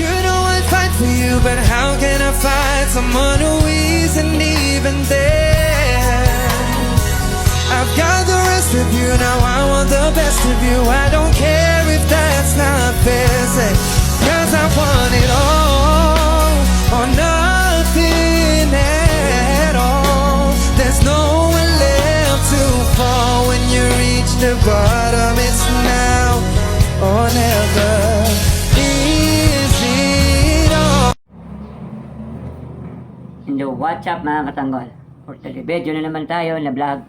You know I'd fight for you, but how can I fight someone who isn't even there? I've got the rest of you, now I want the best of you. I don't care if that's not fair, say, 'cause I want it all or nothing at all. There's nowhere left to fall when you reach the bottom. It's now or never. Is it all? Hello, what's up mga katanggol? For today video na naman tayo na vlog.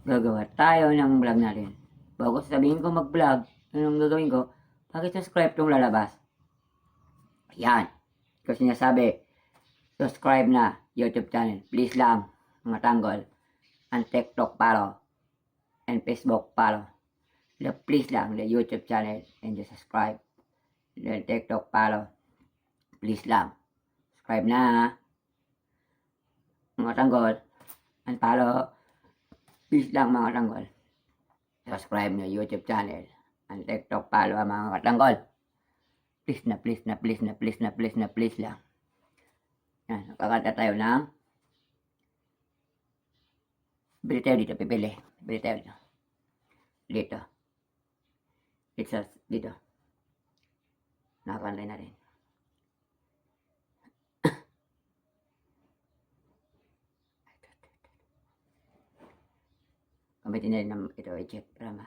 Gagawa tayo ng vlog natin. Bago sabihin ko mag-vlog, anong gagawin ko? Paki-subscribe itong lalabas. Ayan. Kasi sinasabi, subscribe na YouTube channel. Please lang, mga tanggol. And TikTok follow. And Facebook follow. Please lang, the YouTube channel. And the subscribe. The TikTok follow. Please lang. Subscribe na, mga tanggol. And follow. Please lang mga katanggol. Subscribe na YouTube channel. And TikTok follow mga katanggol. Please na, please na, please na, please na, please na, please lang. Yan, nakakanta tayo ng bili tayo dito, pipili. Bili tayo dito. Dito. Dito. Nakakantay na rin. Gamitin na rin ng ito, i-check drama.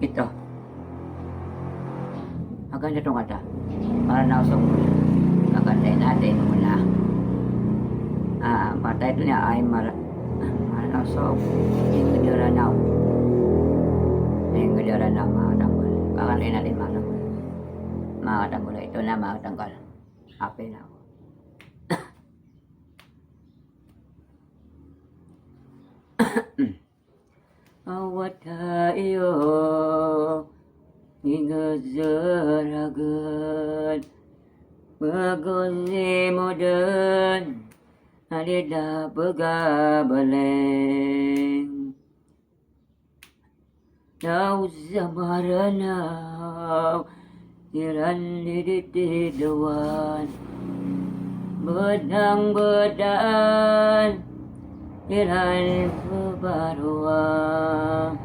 Ito. Maganda itong kanta. Para nausok muna. Kakantayin natin muna. Matay ito niya ay Maranausok. Inguduranaw. Inguduranaw mga tanggol. Kakantayin natin mga tanggol. Mga tanggol. Ito na mga tanggol. Happy na ako. Awat tayo ngigazaragan Bagusi mo dan Alida pagabaleng Now zamaranaw Iran diditidawan Bedang bedan Iran pebaruan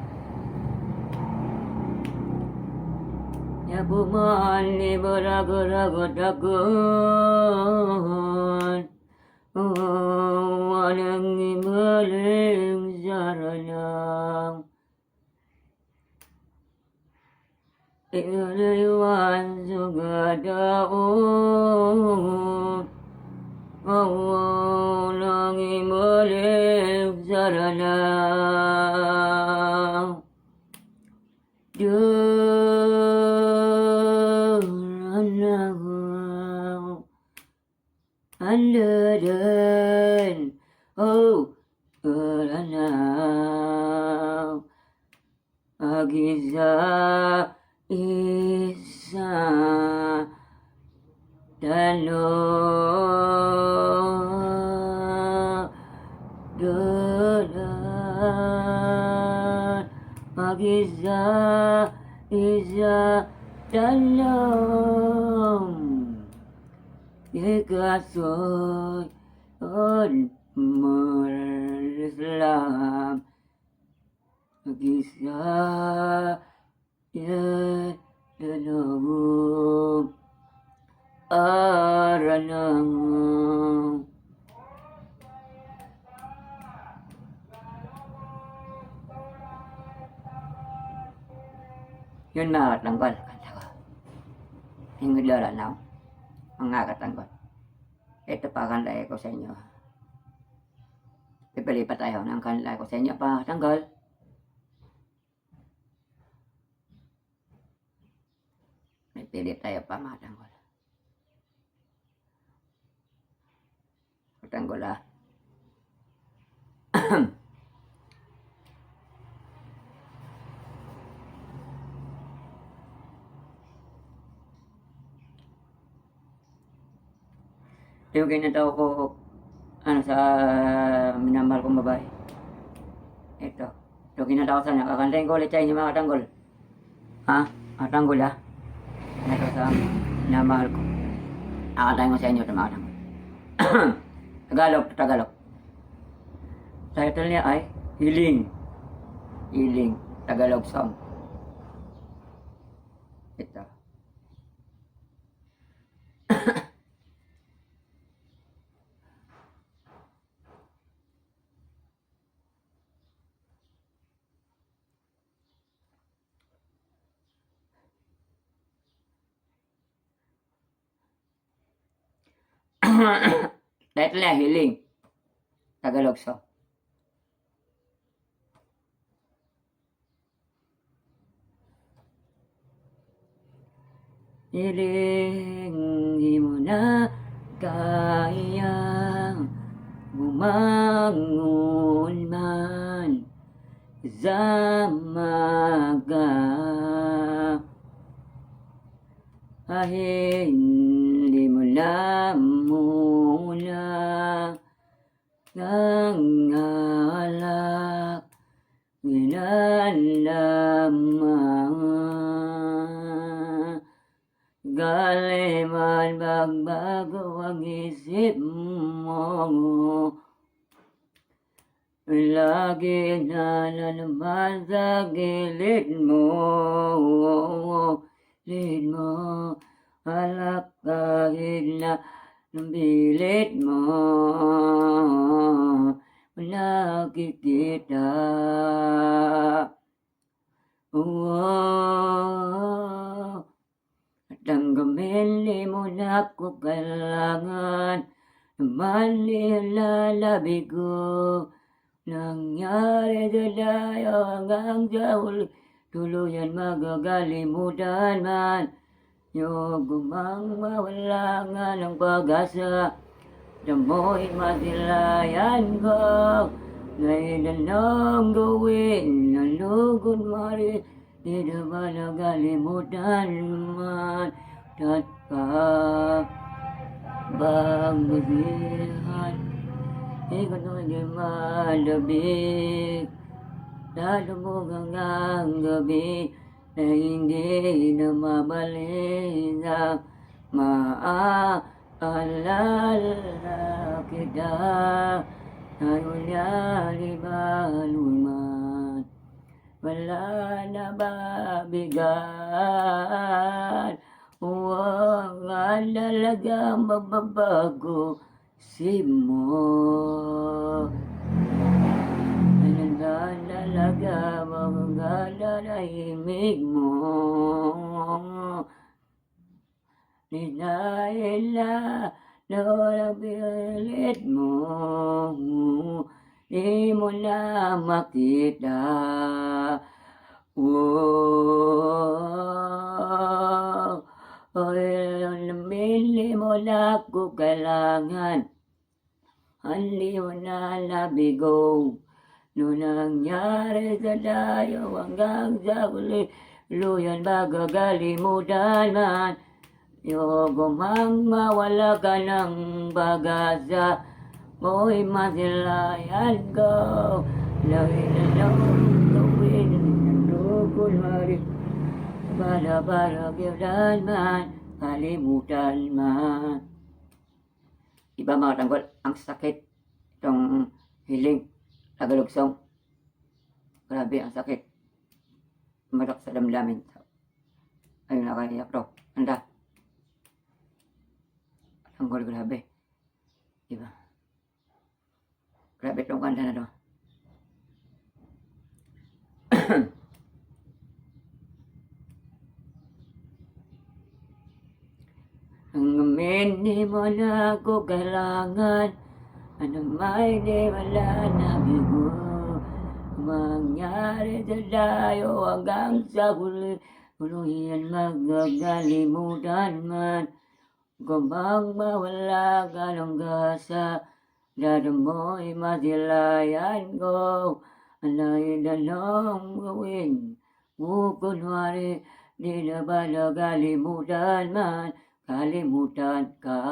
Ya bumali beragu-ragu dagun Walangi maling zaranang Ilaywan sugadaun Walangi maling zaranang Andadan oh Ranau Agiza Isa Dano Dolan Agiza Isa Dalam Ikasoy on Islam Agisa Ya Danawum Aranang Yun mga katanggol, kanta ko. Hingudlara now. Mga katanggol. Ito pa kanlay ko sa inyo. Pipili pa tayo ng kanlay ko sa inyo pa tanggal. Pili tayo pa mga tanggol. Tanggol ah. Yung ginataw ko sa minamahal kong babae. Ito. Ito ginataw ko sa kanya. Kakantayin ko ulit sa inyo mga tanggol. Ha? Mga tanggol ha? Ito sa minamahal ko. Kakantayin ko sa inyo ito mga tanggol. Tagalog. Title niya ay Hiling. Hiling. Tagalog song. Ito. Title niya Hiling. Tagalog song. Hiling, di mo na kayang bumangon man sa maga. Hindi mo na muna ng alak ginalaman. Galiman magbago ang isip mo. Lagi na naman sa gilid mo. Gilid mo. Alak kahit na ng bilit mo. Nakikita. Tanggamin di mo na ako kailangan. Naman lalabi ko. Nangyari sa tayo hanggang sa huli. Tuluyan magagalimutan man. Yung gumang mawala nga ng pag-asa. Damo'y masilayan ko. Ngayon anong gawin? Nalugod mo rin. Di na ba nagalimutan man? At pa bang masilahan? Ikaw na di malabig. Lalubog ang gabi na hindi na mabalik na maaalala kita. Ngayon yari baluman, wala na babigan. Huwag nga talaga mababago si mo. Talaga magagalaimig mo. Dahil na walang pilit mo. Di mo na makita. Namili mo na ako kailangan. Hindi mo na labigo. Noong nangyari sa tayo hanggang sa huli, luyan magagalimutan man. Yung gumang mawala ka ng pag-asa, mo'y masilayan ko. Lawin na lang gawin, nalugod marin. Para kailan man, kalimutan man. Iba mga tanggol, ang sakit itong hiling. Tagalog song. Grabe, ang sakit. Marak sa damdamin. Ayun na kaya bro. Anda. Tanggol, grabe. Diba? Grabe itong kanta na to. Ang ngamin, hindi mo na ako kailangan. Ano may di wala na bigo. Mangyari sa tayo hanggang sa huli. Huluyan magagalimutan man. Kung mawala ka ng gasa, dada mo'y masilayan ko. Anay na lang gawin mo kunwari, di na ba nagalimutan man, kalimutan ka.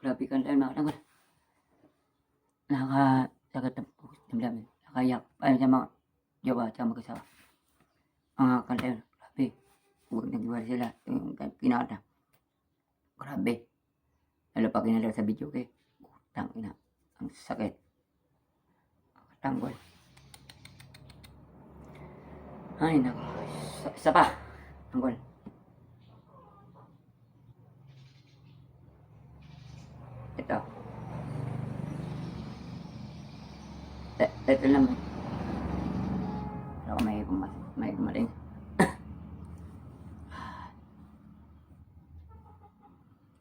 Grabe kanta mga tanggol. Nakasagat ng damdamin. Nakayak. Ayun sa mga jowa at mag-asawa. Mga kanta yun. Grabe. Huwag nag-iwala sila. Yung kinakanta. Grabe. Lalo pa kinala sa video kay. Utang ina. Ang sakit. Tanggol. Ay, nako. Isa pa. Tanggol. Ito. Ito naman. Pero may kumaling.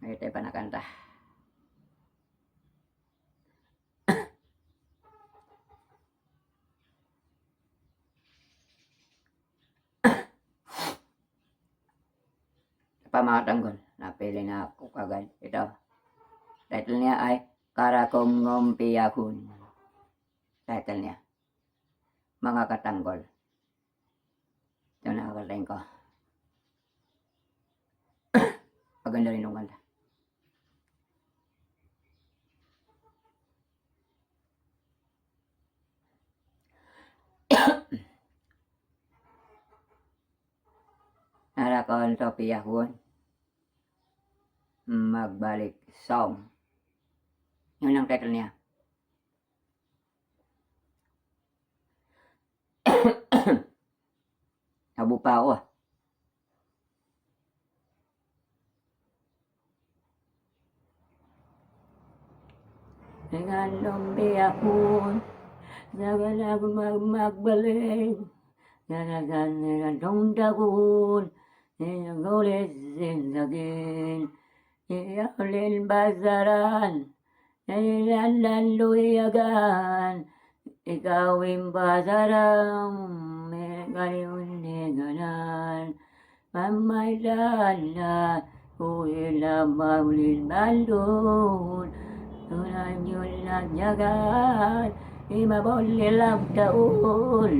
May tayo pa nakanta. Pa mga tanggol, napili na ako kagad. Ito. Title niya ay Karakong Ngompiyakun. Title niya. Mga katanggol. Ito nakakalain ko. Maganda rin yung kanta. Karakong Ngompiyakun. Magbalik song. Yun ang title niya. Tabo pa ako. Dengan lumpiakun, jangan aku magbalik. Jangan dong takun, yang gulisin lagi. Iyaulin basaran, dan luyagan. Ikaw ang basaran, ngayon ganan. Mamaylan kuila maulin bandun. Tulan yun lang yagan, imabulilang taon.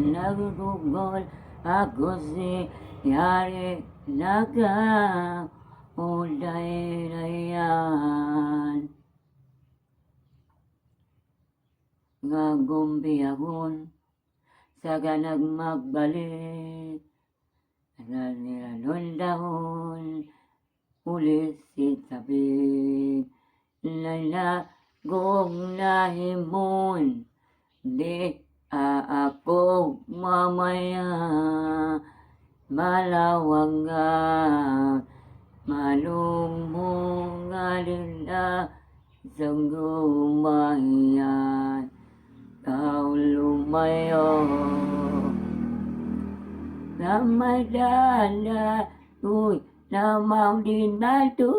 Nagugol ako si yari nagang. Uday na yan. Ngagumbiyagon sa ganag magbalik. Nanilanon dahon ulit si tabig. Lalagong nahimon di ako mamaya. Malawangan malumong alila sa gumayan. Kau lumayo Ramadana, uy, namaw din na to.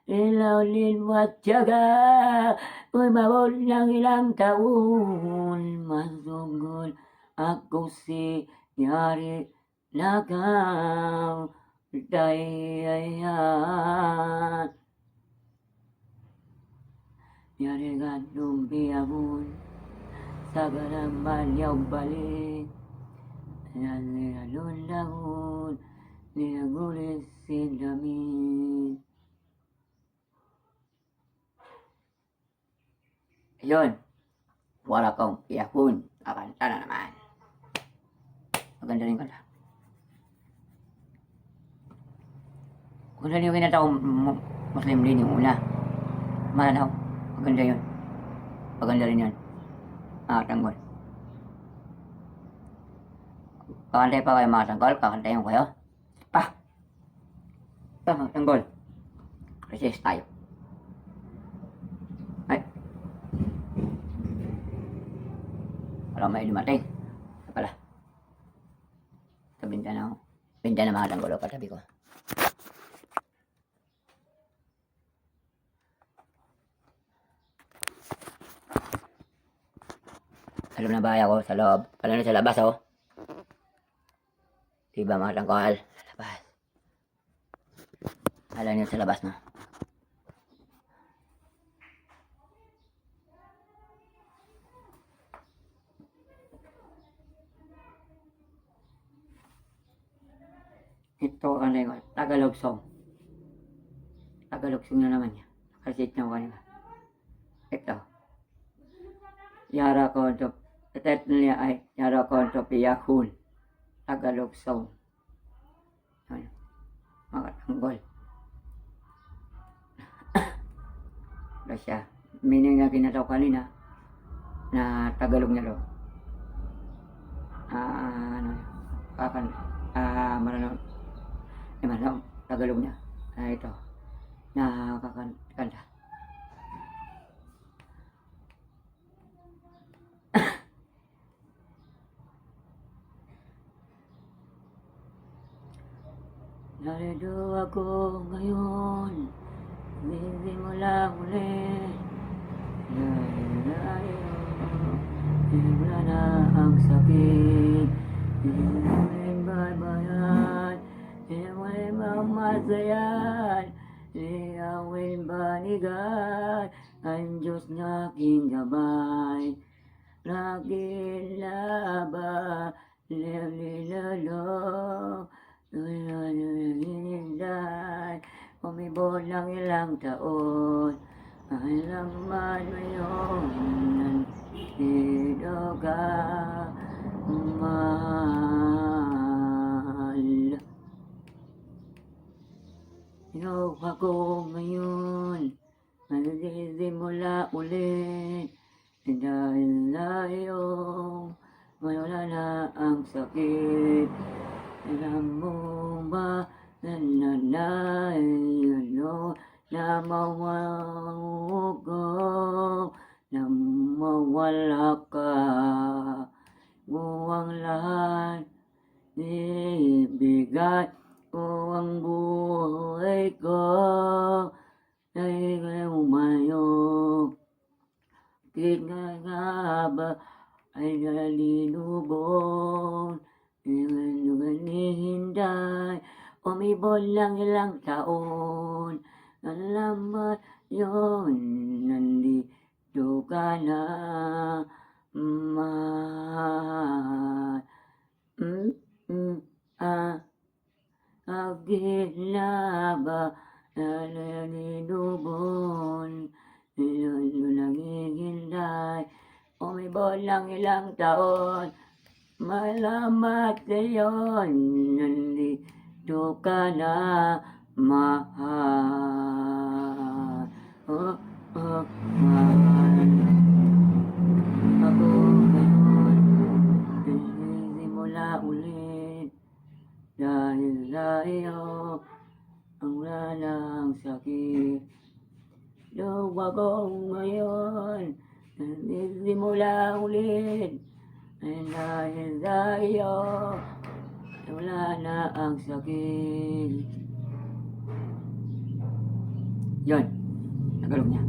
Ilaw din watyaga, uy, mabot ng ilang taon. Masugod ako si Yari Nagaw. Dayayan Yari nga lumpiyagon sa ganaman yung balik. Nanilunahon nilagulis sindamin. Ayun, wala kong iyakun. Kakanta na naman. Maganda rin kanta. Maganda rin yung kinatawang Muslim din yung una. Malalaw. Maganda yun. Maganda rin yun. Tanggol. Kakantay pa kayo mga tanggol. Kakantayin ko kayo. Pa! Mga tanggol. Resist tayo. Ay. Parang may dumating. Ito pala. Sa bintana ako. Bintana mga tanggol. O katabi ko. Sa loob ng bahay ako, sa loob. Pala na sa labas, oh. Diba mga tangkol? Sa labas. Pala niyo sa labas, no? Ito, ano yun? Tagalog song. Tagalog song na naman niya. Nakasit na ko kanina. Ito. Yara ko ito. Ito niya ay Yara ko ito piyahun. Tagalog song. Ano? Mga tanggol. Ito siya. Meaning na kinataw kanina na Tagalog niya lo. Ano? Kakan. Marano. Marano. Tagalog niya. Ito. Nakakanta. Narito ako ngayon, hindi mo lang ulit. Wala na ang sakit, hindi mo rin babayan, hindi mo rin mamasayan, hindi awin banigan, ang Diyos na aking gabay. Lagi laban, lilalo, hinday, umibot lang ilang taon, alam man mo yun, nandito ka, mahal. Ikaw ako ngayon, magsisimula ulit, dahil layong wala na ang sakit. Alam mo ba na ano na mawawag na mawala ka, buwang lahat ibigay ko ang buhay ko ay umayo. Bakit nga ba ay nalinubon? Hinday, umibol lang ilang taon. Alam mo yun, nandito ka na, mahal. Agit na ba nalinubon? Nangihinday, umibol lang ilang taon. Malamat ngayon, nandito ka na, mahal. Mahal. Ako ngayon, simula ulit, dahil sa'yo, ang wala ng sakit. Luwa ko ngayon, simula ulit, dahil sa'yo, wala na ang sakit. Yun, Tagalog niya.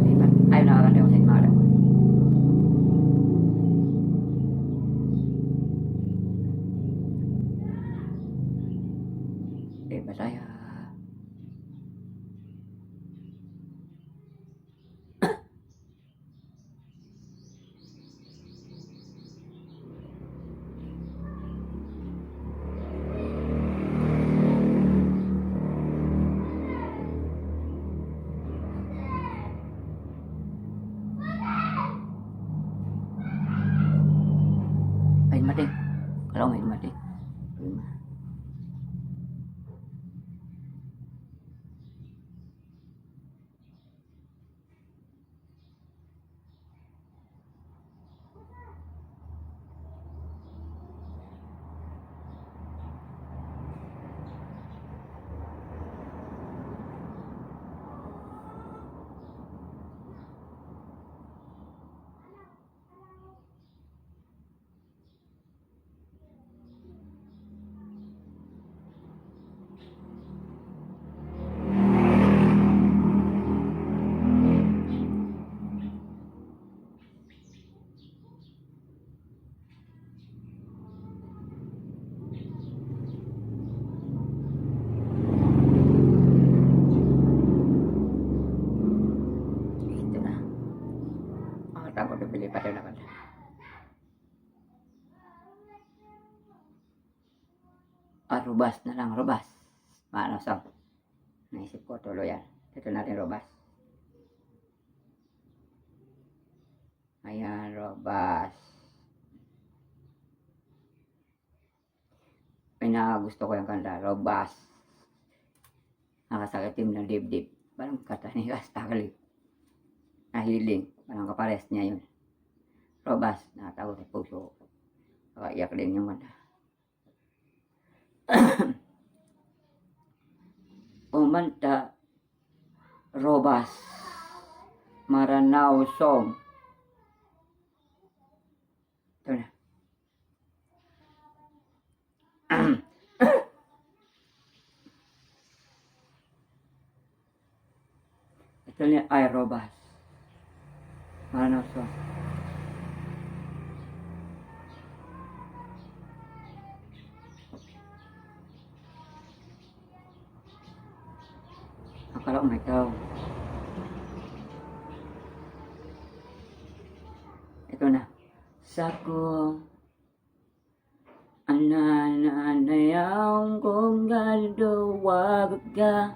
Diba? Ayaw nakakanta ko sa inyo mga alam. Diba tayo? Ito na pala. Robas na lang, robas. Paano sa? Naisip ko tuloy yan. Ito natin robas. Ayan, robas. Gusto ko yung kanta, robas. Nakasakitim ng dibdib. Parang kata ni Kastakali. Nahiling. Parang kapares niya yun. Robas, nakatawa sa puso. Nakaiyak din yung kanta. Umanta, robas, Maranao song. Ito na. Ito niya ay robas, Maranao song. Akala ko may tao. Ito na. Sako ananayaw kong galuwag ka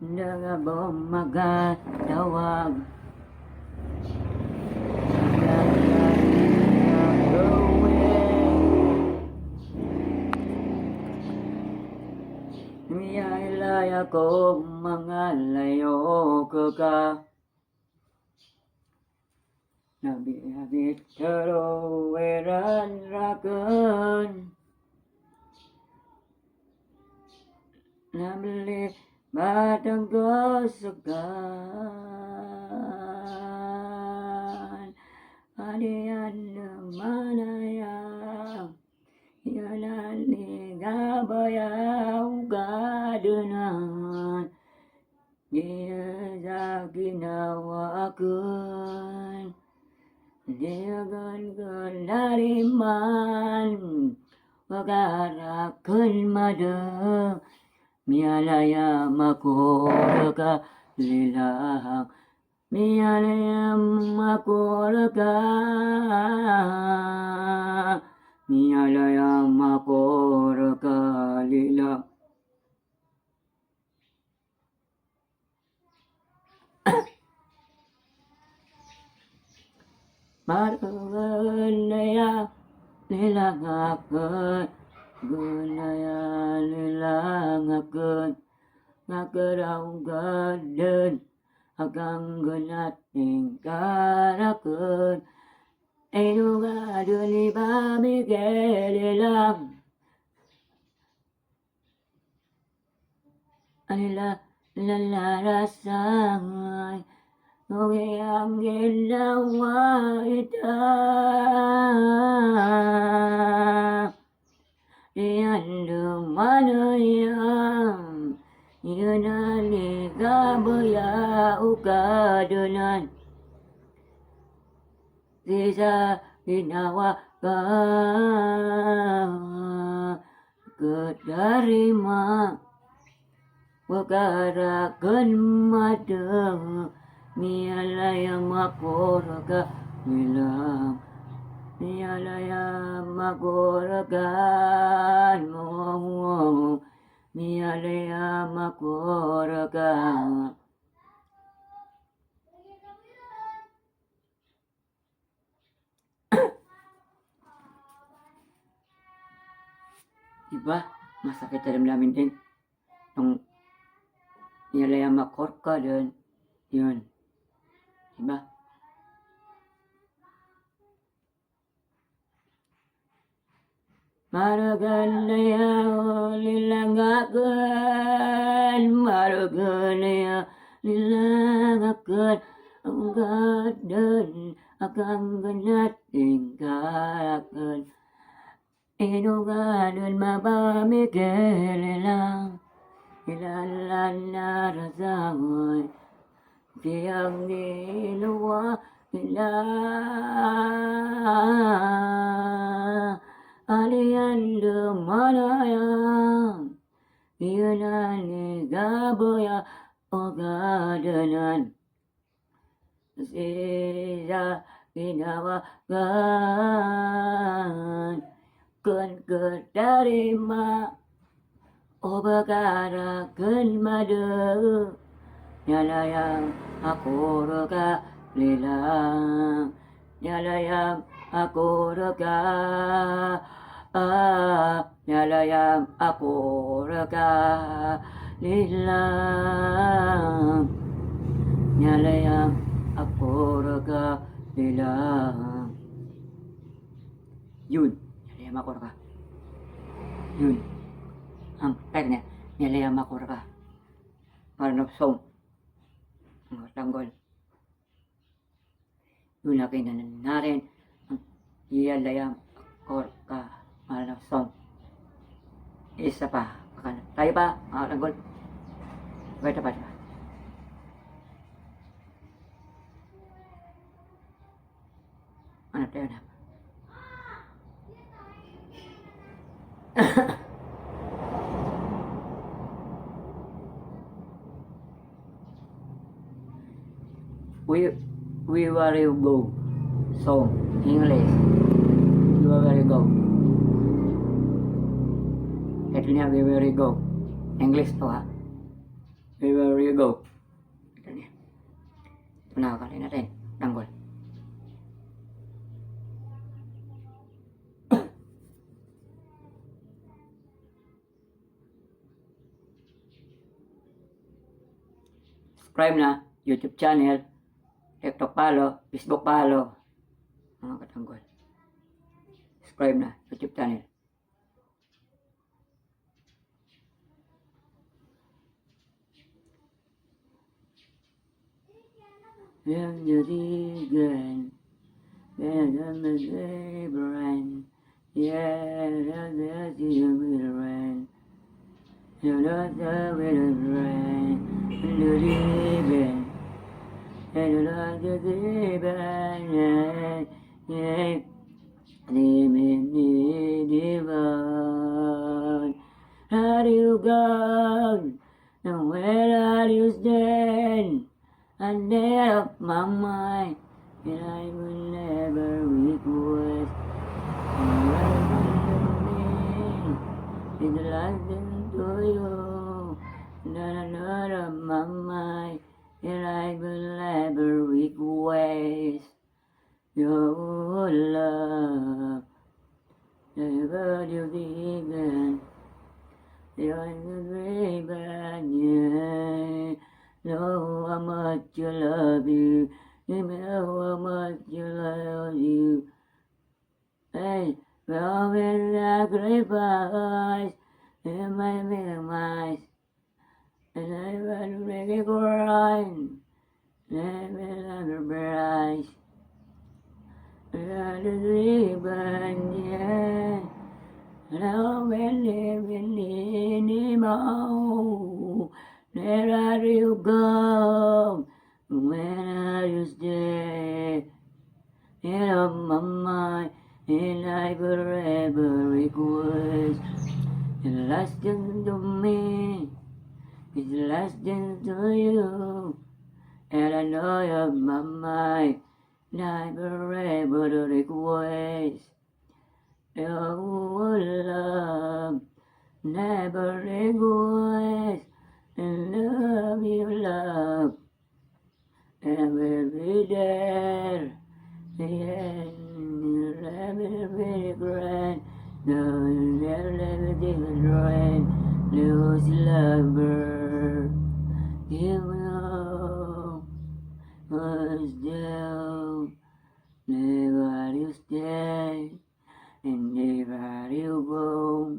nagabumagatawag Niyalaya ko mga layo ka Nabi-habit karoweran rakan Nabili batang kasagan Adiyan naman ayang Yananigabayaw gadunan Dia sa ginawa akin Dia gan lariman Wagarakan mada Mialaya makoraka lilahang Mialaya makoraka Mialaya makoraka lilahang Marunaya nilangakan Gunaya nilangakan Ngakaraw gadan Agang gunating karakan Eno gadun ibabigelilang Anila lalarasangay Ngungi ang ginawa ita Diyan lumanayang Yun ang ligabaya ukadunan Sisa ginawa ka Kadarima Wagarakan mada Mialaya makoraga nilang Mialaya makoragan mo Mialaya makoraga Diba? Masakit sa damdamin din Nung Mialaya makorka din Yun Diba? Maraganaya lilangakan Maraganaya lilangakan Ang gadan Akang ganating karakan Inugadan mabamigel Ilalan na rasangoy Tiyang niluwa nila Aliyan lumanayang Iyon ang nigaboya o gadanan Siya ginawagan kun keterima o perkara kun madu nyalayang aku reka lilang nyalayang aku reka nyalayang aku reka lilang nyalayang ako reka lilang yun nyalayang ako reka yun ang title niya nyalayang ako reka parang song mga tanggol yun na kinanan natin ang nyalayang ako reka parang song isa pa tayo pa mga tanggol bata pa ano tayo na we were you go song English we were you go ito niya we were you go English to ha we were you go ito niya ito nakakali natin tanggol subscribe na YouTube channel, TikTok follow, Facebook follow, mga katanggol. Subscribe na YouTube channel. Yang jadikan, yang menjadikan, yang jadikan, yang jadikan. Luriban, and Luriban, divine. How do you go? And where are you stand? And there of my mind, and I will never request. And I will in the last to you. None of my mind, and I will never request your love. Never you given, you're the ribbon, yeah. Know how much you love you, you know how much you love you. Hey, well, when I sacrifice, in my minimize. And I will make it grind, and I will rise. And I live and yeah, and I will live anymore. Where are you go? When are you stay? In my mind, and I forever request. And last thing to me. It's last thing to you, and I know you're my mind, never able to request your love, never request, and love you love, and I will be there, and you'll never be regret, no, you'll never be regret, lose lover. You know what's down, never you stay, and never you go,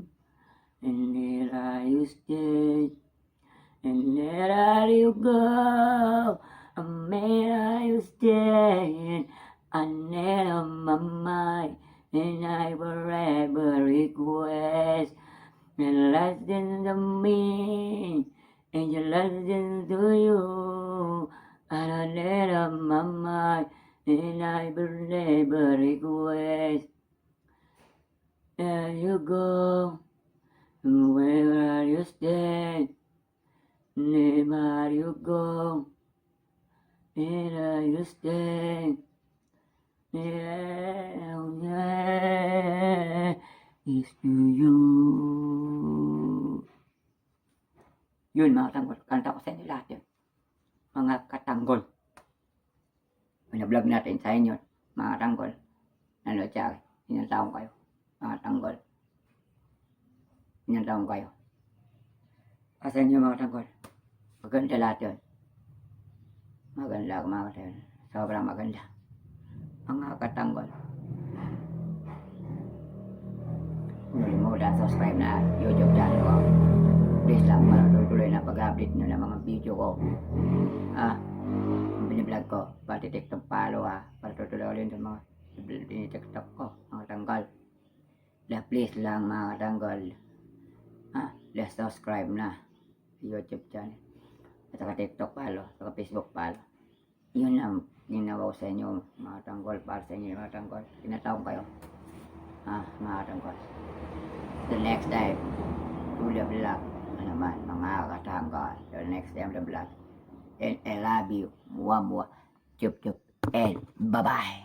and never you stay, and never you go, and never you stay, and never my mind, and I forever request, and last thing to me. And your lessons to you, and I let up my mind, and I will never request. There you go, where you stay, never you go, Nilayos din. Nilayos is to you. Yun mga katanggol, kanta ko sa inyo lahat yun. Mga katanggol. Pinablog natin sa inyo, mga katanggol. Nanood siya, ilang taong kayo, mga katanggol. Ilang taong kayo. Sa inyo mga katanggol, maganda lahat yun. Maganda mga katanggol, sobrang maganda. Mga katanggol. Huwag kalimutan subscribe na YouTube channel ko. Please lang, tuloy na pag-update nyo ng mga video ko. Ang biniblog ko, pati TikTok follow para tutuloy ulit ng mga TikTok ko, mga katanggol. Please lang mga katanggol. Let's subscribe na YouTube channel. At saka TikTok follow, at saka Facebook follow. Yun ang ginawa ko sa inyo mga katanggol, para sa inyo mga katanggol. Tinatawag kayo. Mga katanggol. The next time, to the vlog. Naman mga katanggol. The next time the vlog. And I love you. Mwah mwah. Chup chup. And bye bye.